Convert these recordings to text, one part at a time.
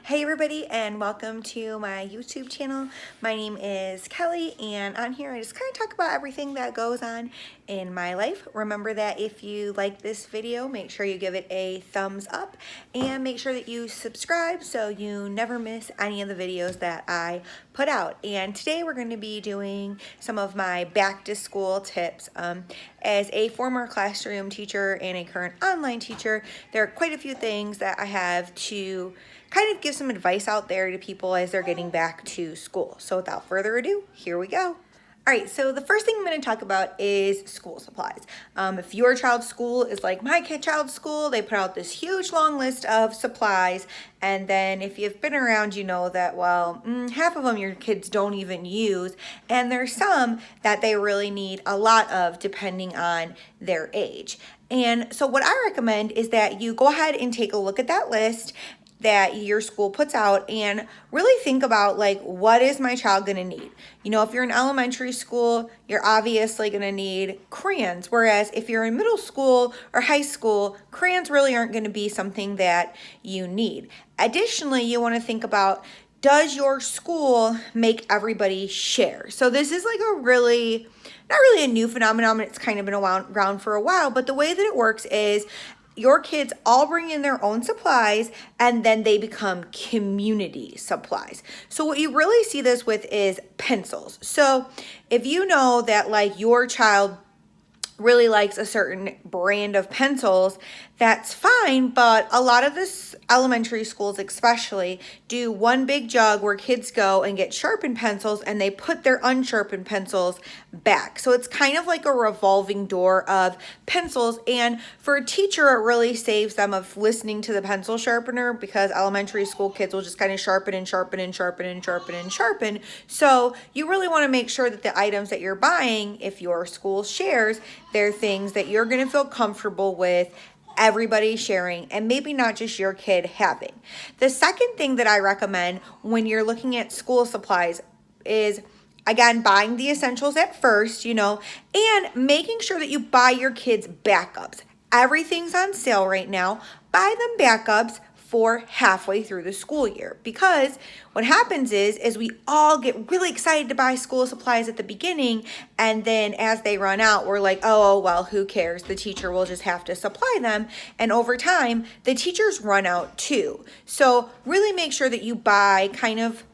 Hey everybody, and welcome to my YouTube channel. My name is Kelly, and on here I just kind of talk about everything that goes on in my life. Remember that if you like this video, make sure you give it a thumbs up and make sure that you subscribe so you never miss any of the videos that I put out. And today we're going to be doing some of my back to school tips. As a former classroom teacher and a current online teacher, there are quite a few things that I have to kind of give some advice out there to people as they're getting back to school. So without further ado, here we go. All right, so the first thing I'm going to talk about is school supplies. If your child's school is like my child's school, they put out this huge long list of supplies, and then if you've been around, you know that, well, half of them your kids don't even use, and there's some that they really need a lot of depending on their age. And so what I recommend is that you go ahead and take a look at that list that your school puts out and really think about, like, what is my child going to need? You know, if you're in elementary school, you're obviously going to need crayons, whereas if you're in middle school or high school, crayons really aren't going to be something that you need. Additionally, you want to think about, does your school make everybody share? So this is like not really a new phenomenon. It's kind of been around for a while, but the way that it works is your kids all bring in their own supplies and then they become community supplies. So what you really see this with is pencils. So if you know that, like, your child really likes a certain brand of pencils, that's fine, but a lot of this elementary schools especially do one big jug where kids go and get sharpened pencils and they put their unsharpened pencils back. So it's kind of like a revolving door of pencils, and for a teacher it really saves them of listening to the pencil sharpener, because elementary school kids will just kind of sharpen and sharpen and sharpen and sharpen and sharpen. So you really want to make sure that the items that you're buying, if your school shares, they're things that you're going to feel comfortable with everybody sharing, and maybe not just your kid having. The second thing that I recommend when you're looking at school supplies is, again, buying the essentials at first, and making sure that you buy your kids backups. Everything's on sale right now. Buy them backups for halfway through the school year, because what happens is we all get really excited to buy school supplies at the beginning, and then as they run out, we're like, oh well, who cares, the teacher will just have to supply them, and over time the teachers run out too. So really make sure that you buy kind of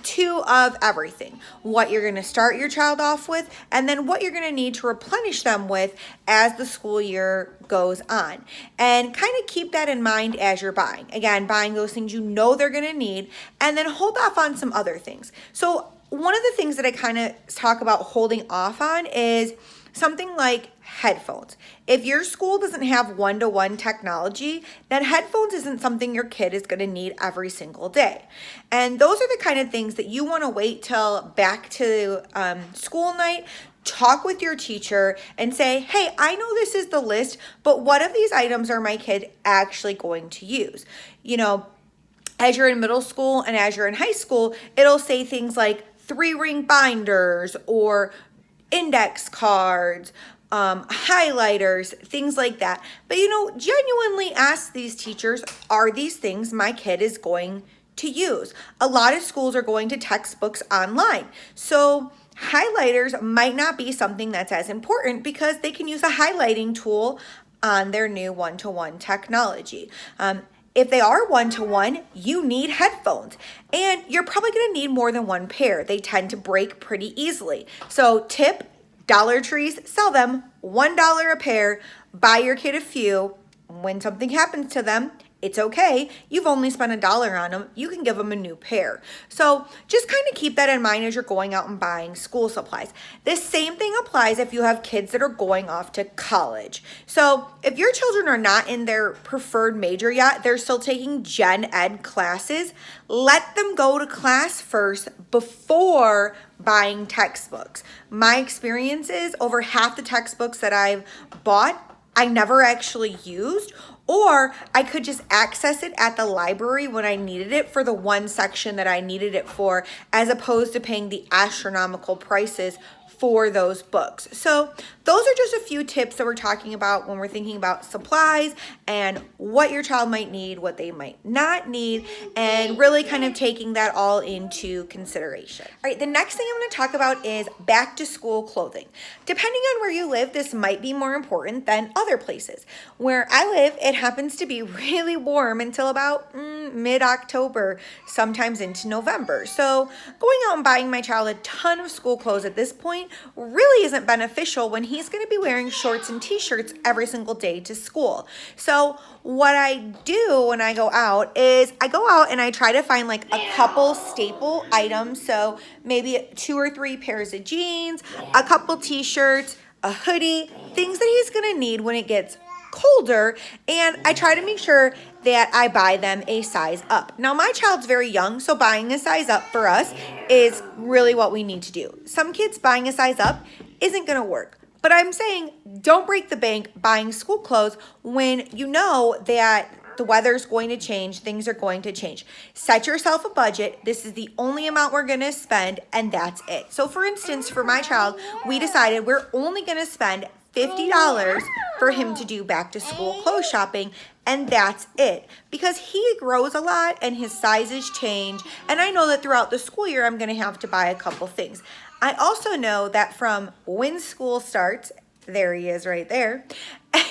two of everything: what you're going to start your child off with, and then what you're going to need to replenish them with as the school year goes on. And kind of keep that in mind as you're buying. Again, buying those things you know they're going to need, and then hold off on some other things. So one of the things that I kind of talk about holding off on is something like headphones. If your school doesn't have one-to-one technology, then headphones isn't something your kid is going to need every single day. And those are the kind of things that you want to wait till back to school night. Talk with your teacher and say, hey, I know this is the list, but what of these items are my kid actually going to use? As you're in middle school and as you're in high school, it'll say things like 3-ring binders or index cards, highlighters, things like that. But genuinely ask these teachers, are these things my kid is going to use? A lot of schools are going to textbooks online, so highlighters might not be something that's as important because they can use a highlighting tool on their new one-to-one technology. If they are one-to-one, you need headphones, and you're probably going to need more than one pair. They tend to break pretty easily. So tip, Dollar Trees sell them $1 a pair. Buy your kid a few. When something happens to them, it's okay. You've only spent $1 on them. You can give them a new pair. So just kind of keep that in mind as you're going out and buying school supplies. This same thing applies if you have kids that are going off to college. So if your children are not in their preferred major yet, they're still taking gen ed classes, let them go to class first before buying textbooks. My experience is over half the textbooks that I've bought, I never actually used, or I could just access it at the library when I needed it for the one section that I needed it for, as opposed to paying the astronomical prices for those books. So those are just a few tips that we're talking about when we're thinking about supplies and what your child might need, what they might not need, and really kind of taking that all into consideration. All right, the next thing I'm going to talk about is back to school clothing. Depending on where you live, this might be more important than other places. Where I live, it happens to be really warm until about mid-October, sometimes into November. So going out and buying my child a ton of school clothes at this point really isn't beneficial when he's going to be wearing shorts and t-shirts every single day to school. So what I do when I go out is I go out and I try to find like a couple staple items. So maybe 2 or 3 pairs of jeans, a couple t-shirts, a hoodie, things that he's going to need when it gets colder, and I try to make sure that I buy them a size up. Now my child's very young, so buying a size up for us is really what we need to do. Some kids buying a size up isn't going to work, but I'm saying don't break the bank buying school clothes when you know that the weather's going to change, things are going to change. Set yourself a budget. This is the only amount we're going to spend, and that's it. So for instance, for my child, we decided we're only going to spend $50 for him to do back to school clothes shopping, and that's it, because he grows a lot and his sizes change, and I know that throughout the school year I'm going to have to buy a couple things. I also know that from when school starts, there he is right there,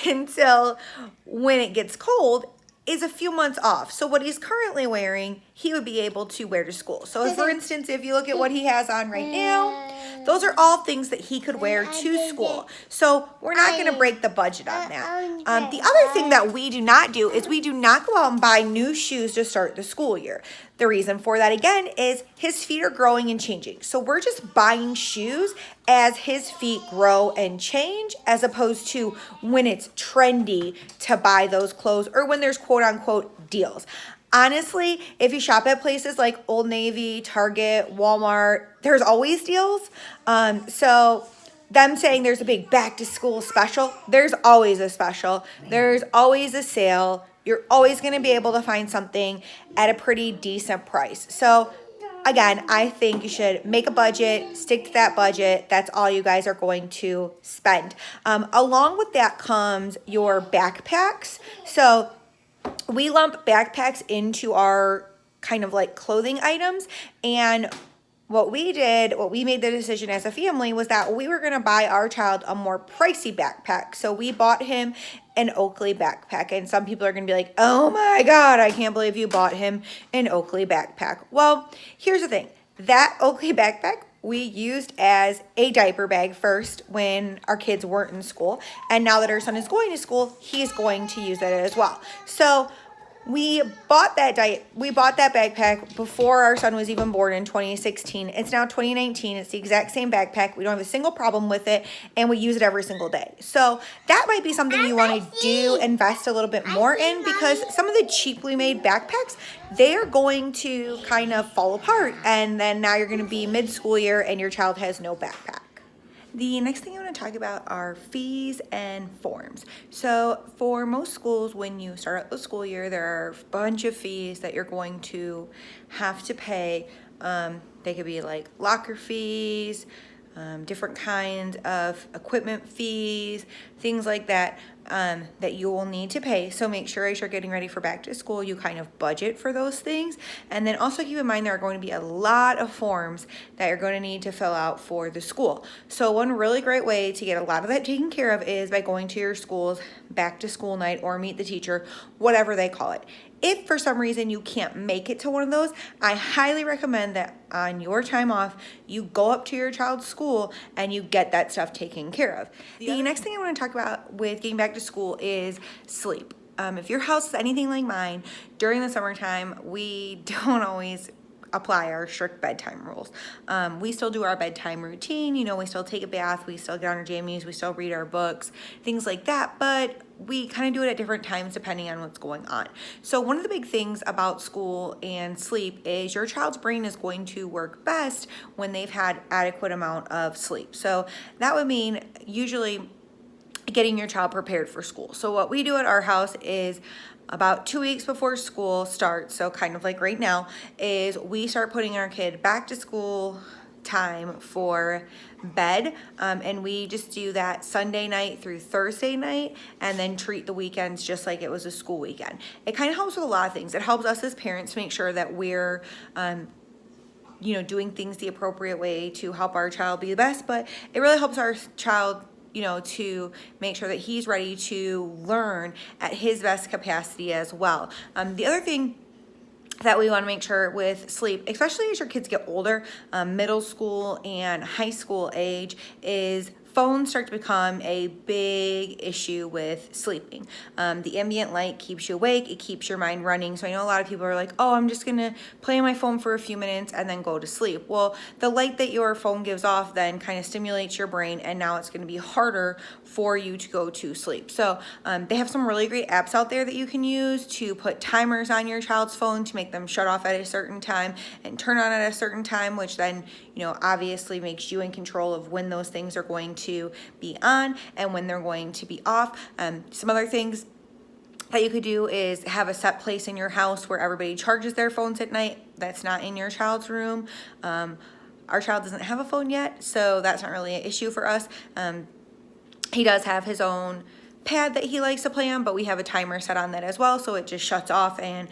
until when it gets cold is a few months off. So what he's currently wearing, he would be able to wear to school. So for instance, if you look at what he has on right now, those are all things that he could wear to school. So we're not going to break the budget on that. The other thing that we do not do is we do not go out and buy new shoes to start the school year. The reason for that, again, is his feet are growing and changing. So we're just buying shoes as his feet grow and change, as opposed to when it's trendy to buy those clothes or when there's quote unquote deals. Honestly, if you shop at places like Old Navy, Target, Walmart, there's always deals. So them saying there's a big back to school special, there's always a special. There's always a sale. You're always going to be able to find something at a pretty decent price. So again, I think you should make a budget, stick to that budget. That's all you guys are going to spend. Along with that comes your backpacks. So we lump backpacks into our kind of like clothing items, and what we made the decision as a family was that we were going to buy our child a more pricey backpack. So we bought him an Oakley backpack, and some people are going to be like, oh my God, I can't believe you bought him an Oakley backpack. Well, here's the thing. That Oakley backpack we used as a diaper bag first when our kids weren't in school, and now that our son is going to school, he's going to use it as well. So we bought that backpack before our son was even born in 2016. It's now 2019. It's the exact same backpack. We don't have a single problem with it, and we use it every single day. So that might be something you want to invest a little bit more in, because some of the cheaply made backpacks, they're going to kind of fall apart, and then now you're going to be mid-school year and your child has no backpack. The next thing I want to talk about are fees and forms. So for most schools, when you start out the school year, there are a bunch of fees that you're going to have to pay. They could be like locker fees, different kinds of equipment fees, things like that, that you will need to pay. So make sure as you're getting ready for back to school, you kind of budget for those things. And then also keep in mind there are going to be a lot of forms that you're going to need to fill out for the school. So one really great way to get a lot of that taken care of is by going to your school's back to school night or meet the teacher, whatever they call it. If for some reason you can't make it to one of those, I highly recommend that on your time off, you go up to your child's school and you get that stuff taken care of. The next thing I want to talk about with getting back to school is sleep. If your house is anything like mine, during the summertime, we don't always apply our strict bedtime rules. We still do our bedtime routine, we still take a bath, we still get on our jammies, we still read our books, things like that, but we kind of do it at different times depending on what's going on. So one of the big things about school and sleep is your child's brain is going to work best when they've had adequate amount of sleep. So that would mean usually getting your child prepared for school. So what we do at our house is about 2 weeks before school starts, so kind of like right now, is we start putting our kid back to school time for bed, and we just do that Sunday night through Thursday night, and then treat the weekends just like it was a school weekend. It kind of helps with a lot of things. It helps us as parents make sure that we're doing things the appropriate way to help our child be the best, but it really helps our child to make sure that he's ready to learn at his best capacity as well. The other thing that we want to make sure with sleep, especially as your kids get older, middle school and high school age, is phones start to become a big issue with sleeping. The ambient light keeps you awake, it keeps your mind running. So I know a lot of people are like, oh, I'm just gonna play on my phone for a few minutes and then go to sleep. Well, the light that your phone gives off then kind of stimulates your brain, and now it's gonna be harder for you to go to sleep. So they have some really great apps out there that you can use to put timers on your child's phone to make them shut off at a certain time and turn on at a certain time, which then obviously makes you in control of when those things are going to be on and when they're going to be off. Some other things that you could do is have a set place in your house where everybody charges their phones at night. That's not in your child's room. Our child doesn't have a phone yet, so that's not really an issue for us. He does have his own pad that he likes to play on, but we have a timer set on that as well, so it just shuts off, and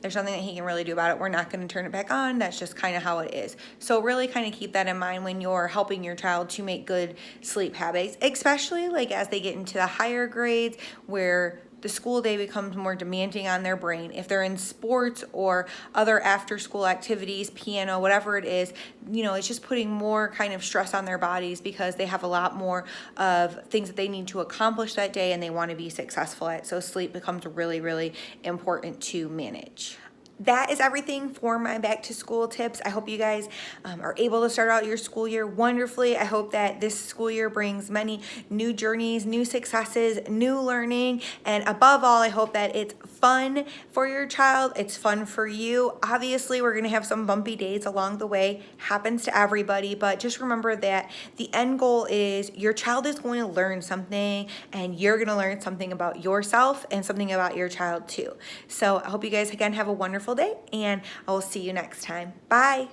there's nothing that he can really do about it. We're not going to turn it back on. That's just kind of how it is. So really kind of keep that in mind when you're helping your child to make good sleep habits, especially like as they get into the higher grades where the school day becomes more demanding on their brain. If they're in sports or other after school activities, piano, whatever it is, it's just putting more kind of stress on their bodies because they have a lot more of things that they need to accomplish that day and they want to be successful at. So sleep becomes really, really important to manage. That is everything for my back to school tips. I hope you guys are able to start out your school year wonderfully. I hope that this school year brings many new journeys, new successes, new learning, and above all, I hope that it's fun for your child. It's fun for you. Obviously, we're going to have some bumpy days along the way. Happens to everybody, but just remember that the end goal is your child is going to learn something, and you're going to learn something about yourself and something about your child too. So I hope you guys again have a wonderful day, and I will see you next time. Bye.